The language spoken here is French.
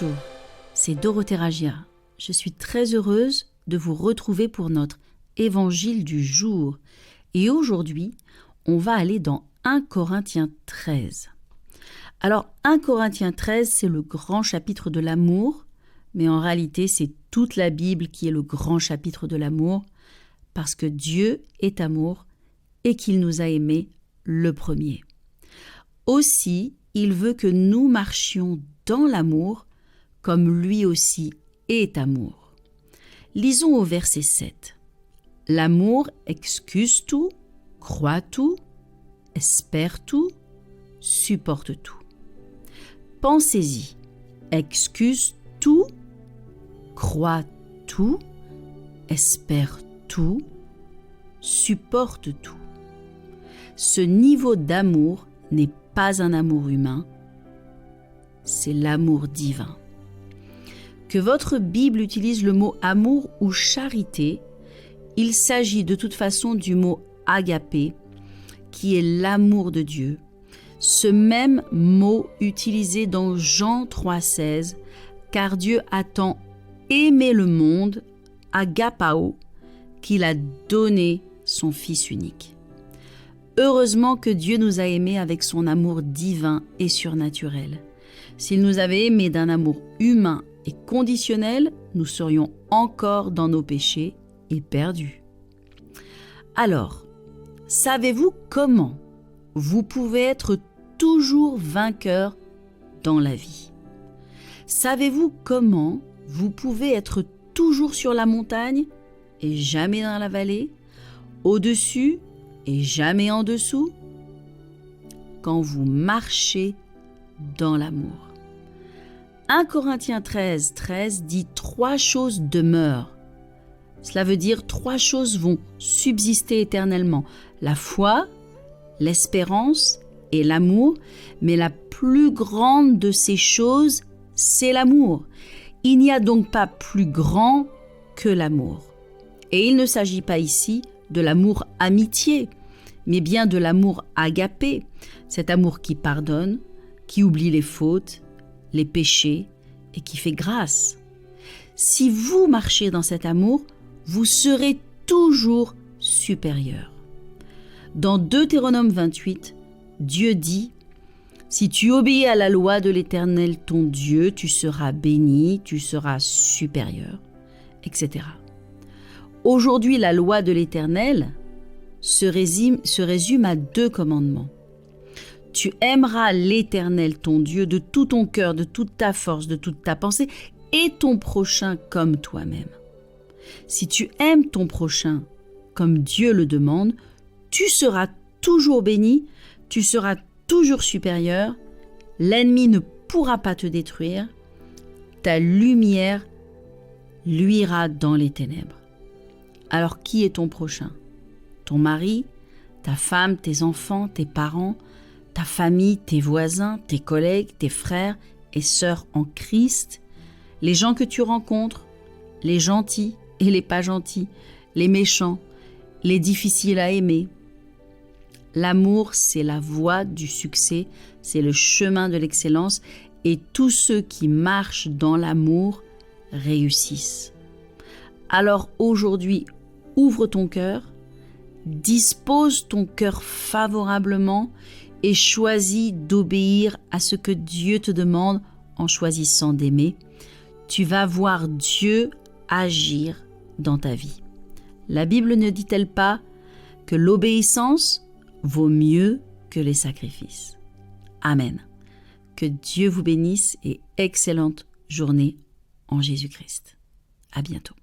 Bonjour, c'est Dorothée Ragia. Je suis très heureuse de vous retrouver pour notre évangile du jour. Et aujourd'hui, on va aller dans 1 Corinthiens 13. Alors, 1 Corinthiens 13, c'est le grand chapitre de l'amour, mais en réalité, c'est toute la Bible qui est le grand chapitre de l'amour, parce que Dieu est amour et qu'il nous a aimés le premier. Aussi, il veut que nous marchions dans l'amour, comme lui aussi est amour. Lisons au verset 7. L'amour excuse tout, croit tout, espère tout, supporte tout. Pensez-y, excuse tout, croit tout, espère tout, supporte tout. Ce niveau d'amour n'est pas un amour humain, c'est l'amour divin. Que votre Bible utilise le mot amour ou charité, il s'agit de toute façon du mot agapé, qui est l'amour de Dieu. Ce même mot utilisé dans Jean 3,16, car Dieu a tant aimé le monde, agapao, qu'il a donné son Fils unique. Heureusement que Dieu nous a aimés avec son amour divin et surnaturel. S'il nous avait aimés d'un amour humain et conditionnel, nous serions encore dans nos péchés et perdus. Alors, savez-vous comment vous pouvez être toujours vainqueur dans la vie? Savez-vous comment vous pouvez être toujours sur la montagne et jamais dans la vallée, au-dessus et jamais en dessous? Quand vous marchez dans l'amour. 1 Corinthiens 13 dit 3 choses demeurent. Cela veut dire 3 choses vont subsister éternellement. La foi, l'espérance et l'amour. Mais la plus grande de ces choses, c'est l'amour. Il n'y a donc pas plus grand que l'amour. Et il ne s'agit pas ici de l'amour amitié, mais bien de l'amour agapé, cet amour qui pardonne, qui oublie les fautes, les péchés et qui fait grâce. Si vous marchez dans cet amour, vous serez toujours supérieur. Dans Deutéronome 28, Dieu dit « Si tu obéis à la loi de l'Éternel ton Dieu, tu seras béni, tu seras supérieur, etc. » Aujourd'hui, la loi de l'Éternel se résume à 2 commandements. Tu aimeras l'Éternel ton Dieu de tout ton cœur, de toute ta force, de toute ta pensée et ton prochain comme toi-même. Si tu aimes ton prochain comme Dieu le demande, tu seras toujours béni, tu seras toujours supérieur, l'ennemi ne pourra pas te détruire, ta lumière luira dans les ténèbres. Alors qui est ton prochain? Ton mari, ta femme, tes enfants, tes parents, ta famille, tes voisins, tes collègues, tes frères et sœurs en Christ, les gens que tu rencontres, les gentils et les pas gentils, les méchants, les difficiles à aimer. L'amour, c'est la voie du succès, c'est le chemin de l'excellence et tous ceux qui marchent dans l'amour réussissent. Alors aujourd'hui, ouvre ton cœur, dispose ton cœur favorablement et choisis d'obéir à ce que Dieu te demande en choisissant d'aimer. Tu vas voir Dieu agir dans ta vie. La Bible ne dit-elle pas que l'obéissance vaut mieux que les sacrifices? Amen. Que Dieu vous bénisse et excellente journée en Jésus-Christ. À bientôt.